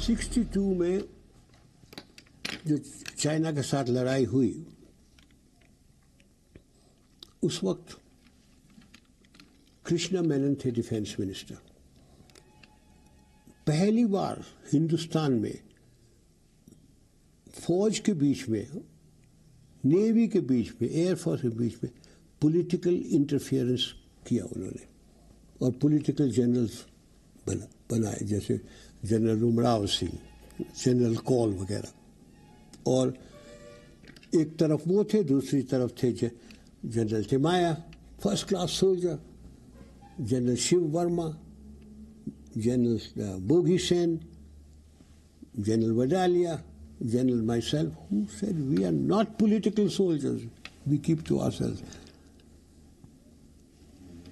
62 میں جو چائنا کے ساتھ لڑائی ہوئی اس وقت کرشنا مینن تھے ڈیفینس منسٹر. پہلی بار ہندوستان میں فوج کے بیچ میں، نیوی کے بیچ میں، ایئر فورس کے بیچ میں پولیٹیکل انٹرفیئرنس کیا انہوں نے، اور پولیٹیکل جنرلز بنائے جیسے جنرل امراؤ سنگھ، جنرل کول وغیرہ. اور ایک طرف وہ تھے، دوسری طرف تھے General Thimayya, first class soldier, General Shiv Verma, General Bogey Sen, General Wadalia, General myself, who said we are not political soldiers, we keep to ourselves.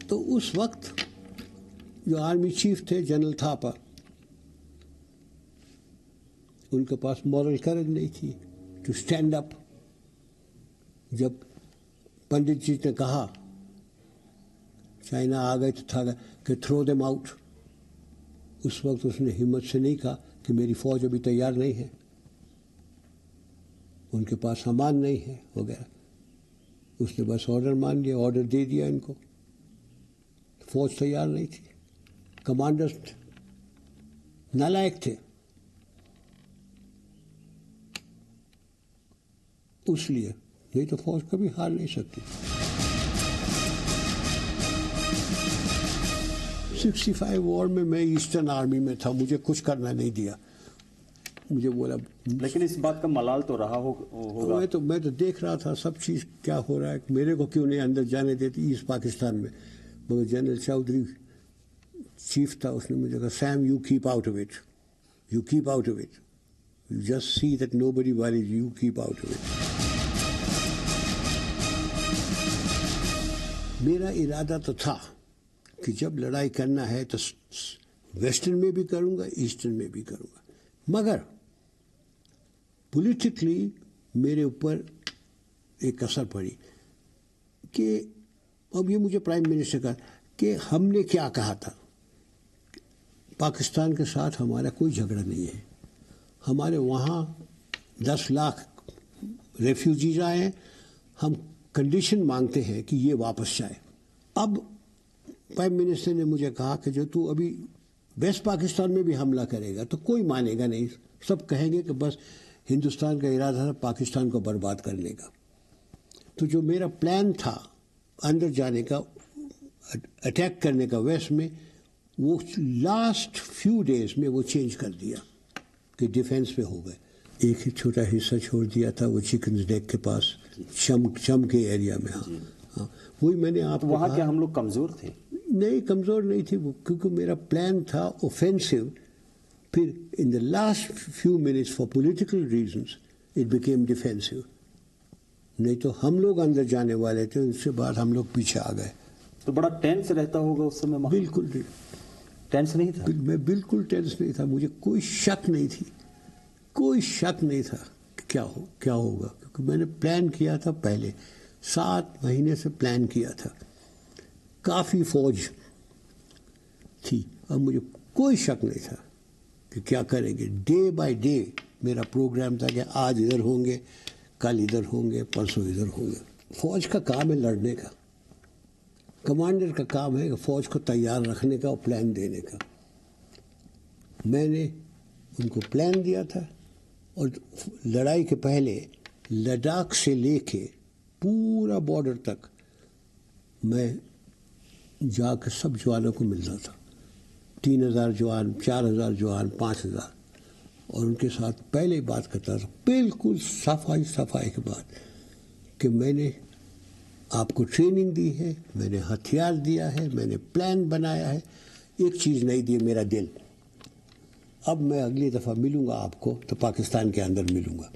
تو اس وقت جو آرمی چیف تھے جنرل تھاپا، ان کے پاس مورل کریج نہیں تھی ٹو اسٹینڈ اپ. جب پنڈت جی نے کہا چائنا آ گئے تو تھا کہ تھرو دیم آؤٹ، اس وقت اس نے ہمت سے نہیں کہا کہ میری فوج ابھی تیار نہیں ہے، ان کے پاس سامان نہیں ہے وغیرہ. اس نے بس آرڈر مان لیا، آرڈر دے دیا ان کو. فوج تیار نہیں تھی، کمانڈرز نالائق تھے. اس لیے نہیں تو فوج کبھی ہار نہیں سکتی. 65 وار میں میں ایسٹرن آرمی میں تھا، مجھے کچھ کرنا نہیں دیا. مجھے بولا، لیکن اس بات کا ملال تو رہا ہوگا. میں تو دیکھ رہا تھا سب چیز کیا ہو رہا ہے. میرے کو کیوں نہیں اندر جانے دیتی ایسٹ پاکستان میں. مگر جنرل چودھری چیف تھا، اس نے مجھے کہا Sam you keep out of it, you keep out of it, you just see that nobody worries, you keep out of it. میرا ارادہ تو تھا کہ جب لڑائی کرنا ہے تو ویسٹرن میں بھی کروں گا، ایسٹرن میں بھی کروں گا. مگر پولیٹیکلی میرے اوپر ایک اثر پڑی کہ اب یہ مجھے پرائم منسٹر کا کہ ہم نے کیا کہا تھا، پاکستان کے ساتھ ہمارا کوئی جھگڑا نہیں ہے، ہمارے وہاں 10 لاکھ ریفیوجیز آئے ہیں، ہم کنڈیشن مانگتے ہیں کہ یہ واپس جائے. اب پرائم منسٹر نے مجھے کہا کہ جو تو ابھی ویسٹ پاکستان میں بھی حملہ کرے گا تو کوئی مانے گا نہیں، سب کہیں گے کہ بس ہندوستان کا ارادہ تھا پاکستان کو برباد کرنے کا. تو جو میرا پلان تھا اندر جانے کا، اٹیک کرنے کا ویسٹ میں، وہ لاسٹ فیو ڈیز میں وہ چینج کر دیا کہ ڈیفینس پہ ہو گئے. ایک ہی چھوٹا حصہ چھوڑ دیا تھا وہ چکنز نیک کے پاس، شم کے ایریا میں. ہاں وہی میں نے آپ کو وہاں کیا ہم لوگ کمزور تھے؟ نہیں، کمزور نہیں تھی وہ، کیونکہ میرا پلان تھا اوفینسو. پھر in the last few minutes for political reasons it became defensive. نہیں تو ہم لوگ اندر جانے والے تھے، اس کے بعد ہم لوگ پیچھے آ گئے. تو بڑا ٹینس رہتا ہوگا اس سمے؟ بالکل ٹینس نہیں تھا. میں بالکل ٹینس نہیں تھا. مجھے کوئی شک نہیں تھی، کوئی شک نہیں تھا کہ کیا ہوگا، کیونکہ میں نے پلان کیا تھا پہلے 7 مہینے سے پلان کیا تھا. کافی فوج تھی، اور مجھے کوئی شک نہیں تھا کہ کیا کریں گے. ڈے بائی ڈے میرا پروگرام تھا کہ آج ادھر ہوں گے، کل ادھر ہوں گے، پرسوں ادھر ہوں گے. فوج کا کام ہے لڑنے کا، کمانڈر کا کام ہے کہ فوج کو تیار رکھنے کا اور پلان دینے کا. میں نے ان کو پلان دیا تھا، اور لڑائی کے پہلے لداخ سے لے کے پورا بارڈر تک میں جا کے سب جوانوں کو ملتا تھا. 3000 جوان، 4000 جوان، 5000، اور ان کے ساتھ پہلے ہی بات کرتا تھا بالکل صفائی کے بعد کہ میں نے آپ کو ٹریننگ دی ہے، میں نے ہتھیار دیا ہے، میں نے پلان بنایا ہے، ایک چیز نہیں دی، میرا دل. اب میں اگلی دفعہ ملوں گا آپ کو تو پاکستان کے اندر ملوں گا.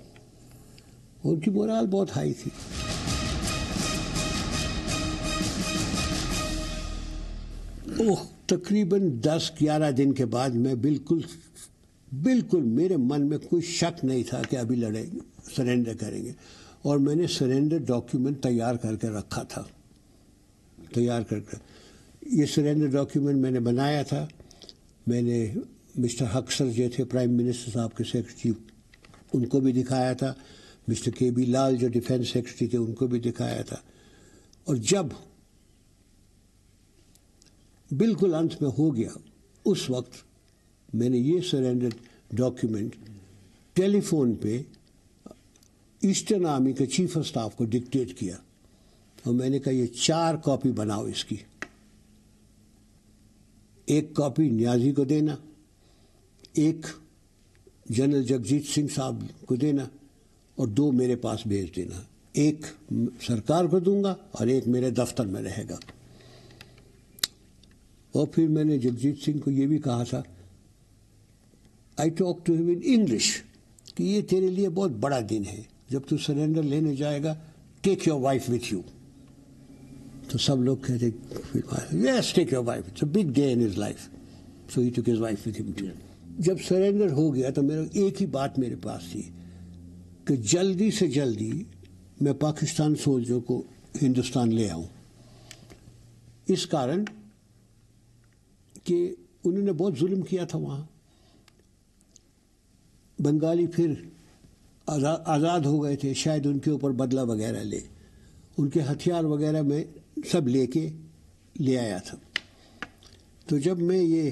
ان کی مورال بہت ہائی تھی. تقریباً 10-11 دن کے بعد میں بالکل میرے من میں کوئی شک نہیں تھا کہ ابھی لڑیں گے، سرنڈر کریں گے. اور میں نے سرنڈر ڈاکیومنٹ تیار کر کے رکھا تھا. یہ سرنڈر ڈاکیومنٹ میں نے بنایا تھا. میں نے مسٹر ہکسر جو تھے پرائم منسٹر صاحب کے سیکرٹری، ان کو بھی دکھایا تھا، مسٹر کے بی لال جو ڈیفینس سیکرٹری تھے ان کو بھی دکھایا تھا. اور جب بالکل انت میں ہو گیا اس وقت میں نے یہ سرینڈر ڈاکیومنٹ ٹیلی فون پہ ایسٹرن آرمی کے چیف آف اسٹاف کو ڈکٹیٹ کیا، اور میں نے کہا یہ 4 کاپی بناؤ اس کی، ایک کاپی نیازی کو دینا، ایک جنرل جگجیت سنگھ صاحب کو دینا، اور 2 میرے پاس بھیج دینا. ایک سرکار کو دوں گا اور ایک میرے دفتر میں رہے گا. اور پھر میں نے جگجیت سنگھ کو یہ بھی کہا تھا، آئی ٹاک ٹو ہم ان انگلش، کہ یہ تیرے لیے بہت بڑا دن ہے، جب تو سرنڈر لینے جائے گا take your wife with you. تو سب لوگ کہتے yes take your wife, it's a big day in his life. So he took his wife with him. جب سرنڈر ہو گیا تو میرا ایک ہی بات میرے پاس تھی کہ جلدی سے جلدی میں پاکستان سولجر کو ہندوستان لے آؤں. اس کارن کہ انہوں نے بہت ظلم کیا تھا وہاں. بنگالی پھر آزاد ہو گئے تھے، شاید ان کے اوپر بدلہ وغیرہ لے، ان کے ہتھیار وغیرہ میں سب لے کے لے آیا تھا. تو جب میں یہ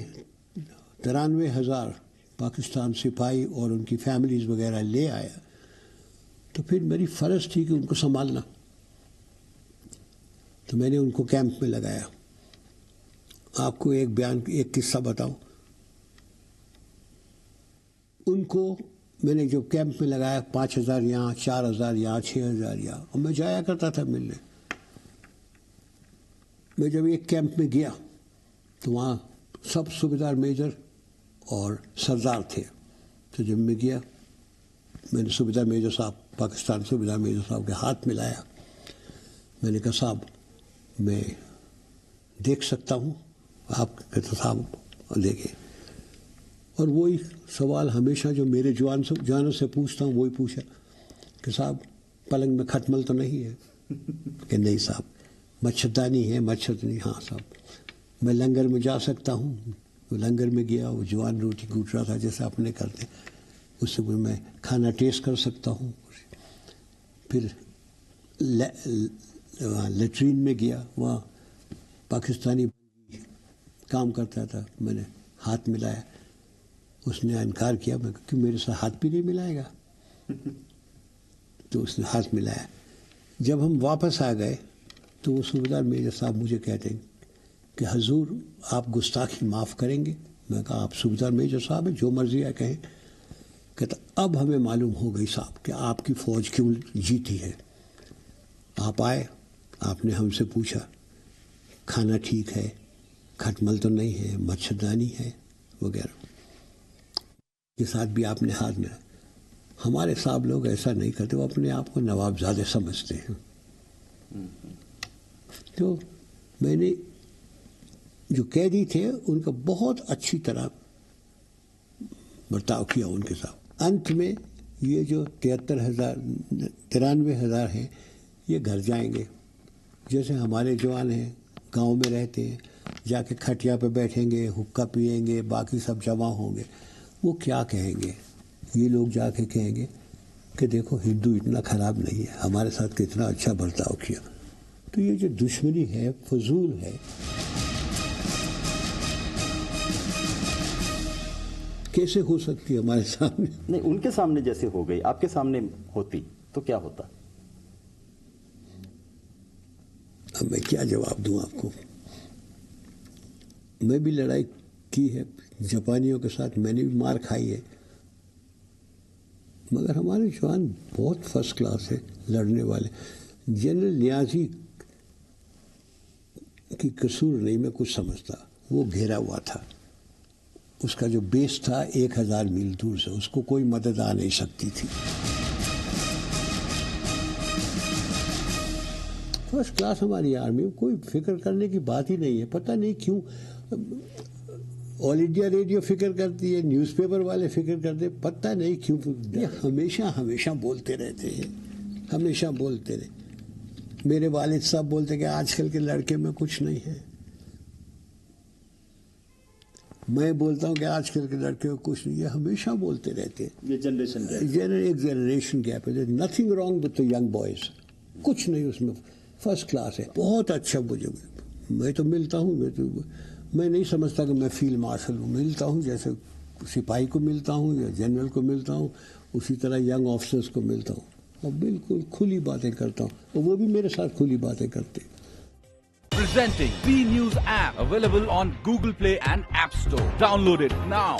93,000 پاکستان سپاہی اور ان کی فیملیز وغیرہ لے آیا تو پھر میری فرض تھی کہ ان کو سنبھالنا. تو میں نے ان کو کیمپ میں لگایا. آپ کو ایک قصہ بتاؤں. ان کو میں نے جو کیمپ میں لگایا 5,000 یہاں، 4,000 یہاں، 6,000 یہاں، اور میں جایا کرتا تھا ملنے. میں جب ایک کیمپ میں گیا تو وہاں سب صوبیدار میجر اور سردار تھے. تو جب میں گیا میں نے صوبیدار میجر صاحب، پاکستان صوبیدار میجر صاحب کے ہاتھ ملایا. میں نے کہا صاحب میں دیکھ سکتا ہوں؟ آپ کہتے صاحب دیکھیں. اور وہی سوال ہمیشہ جو میرے جوانوں سے پوچھتا ہوں وہی پوچھا کہ صاحب پلنگ میں کھٹمل تو نہیں ہے؟ کہ نہیں صاحب. مچھردانی ہے؟ مچھردانی ہاں صاحب. میں لنگر میں جا سکتا ہوں؟ وہ لنگر میں گیا، وہ جوان روٹی کوٹ رہا تھا جیسے اپنے کرتے، اس سے میں کھانا ٹیسٹ کر سکتا ہوں. پھر لیٹرین میں گیا، وہاں پاکستانی کام کرتا تھا، میں نے ہاتھ ملایا. اس نے انکار کیا. میں کہ میرے ساتھ ہاتھ بھی نہیں ملائے گا؟ تو اس نے ہاتھ ملایا. جب ہم واپس آ گئے تو وہ صوبیدار میجر صاحب مجھے کہتے ہیں کہ حضور آپ گستاخی معاف کریں گے؟ میں کہا آپ صوبیدار میجر صاحب ہیں، جو مرضی ہے کہیں. کہتا اب ہمیں معلوم ہو گئی صاحب کہ آپ کی فوج کیوں جیتی ہے. آپ آئے، آپ نے ہم سے پوچھا کھانا ٹھیک ہے، کھٹمل تو نہیں ہے، مچھردانی ہے وغیرہ، کے ساتھ بھی آپ نے ہاتھ میں. ہمارے صاحب لوگ ایسا نہیں کرتے، وہ اپنے آپ کو نواب زادے سمجھتے ہیں. تو میں نے جو قیدی تھے ان کا بہت اچھی طرح برتاؤ کیا ان کے ساتھ. انت میں یہ جو 93,000 ہیں یہ گھر جائیں گے. جیسے ہمارے جوان ہیں گاؤں میں رہتے ہیں، جا کے کھٹیا پہ بیٹھیں گے، حقہ پئیں گے، باقی سب جمع ہوں گے. وہ کیا کہیں گے؟ یہ لوگ جا کے کہیں گے کہ دیکھو ہندو اتنا خراب نہیں ہے، ہمارے ساتھ کتنا اچھا برتاؤ کیا. تو یہ جو دشمنی ہے فضول ہے. کیسے ہو سکتی ہے ہمارے سامنے؟ نہیں، ان کے سامنے جیسے ہو گئی، آپ کے سامنے ہوتی تو کیا ہوتا؟ اب میں کیا جواب دوں آپ کو؟ میں بھی لڑائی کی ہے جاپانیوں کے ساتھ، میں نے بھی مار کھائی ہے، مگر ہمارے جوان بہت فرسٹ کلاس ہے لڑنے والے. جنرل نیازی کی قصور نہیں میں کچھ سمجھتا. وہ گھیرا ہوا تھا، اس کا جو بیس تھا 1,000 میل دور سے، اس کو کوئی مدد آ نہیں سکتی تھی. فرسٹ کلاس ہماری آرمی، کوئی فکر کرنے کی بات ہی نہیں ہے. پتہ نہیں کیوں آل انڈیا ریڈیو فکر کرتی ہے، نیوز پیپر والے فکر کرتے، پتہ نہیں کیوں. ہمیشہ بولتے رہتے ہیں، ہمیشہ بولتے رہے. میرے والد صاحب بولتے کہ آج کل کے لڑکے میں کچھ نہیں ہے. میں بولتا ہوں کہ آج کل کے لڑکے کو کچھ نہیں، یہ ہمیشہ بولتے رہتے ہیں. یہ جنریشن ایک جنریشن گیپ ہے. Nothing wrong with the young boys, کچھ نہیں اس میں، فرسٹ کلاس ہے، بہت اچھا. مجھے میں تو ملتا ہوں، میں نہیں سمجھتا کہ میں فیلڈ مارشل ہوں. ملتا ہوں جیسے سپاہی کو ملتا ہوں یا جنرل کو ملتا ہوں، اسی طرح ینگ آفیسرس کو ملتا ہوں اور بالکل کھلی باتیں کرتا ہوں، اور وہ بھی میرے ساتھ کھلی باتیں کرتے ہیں. Presenting B News app, available on Google Play and App Store. Download it now.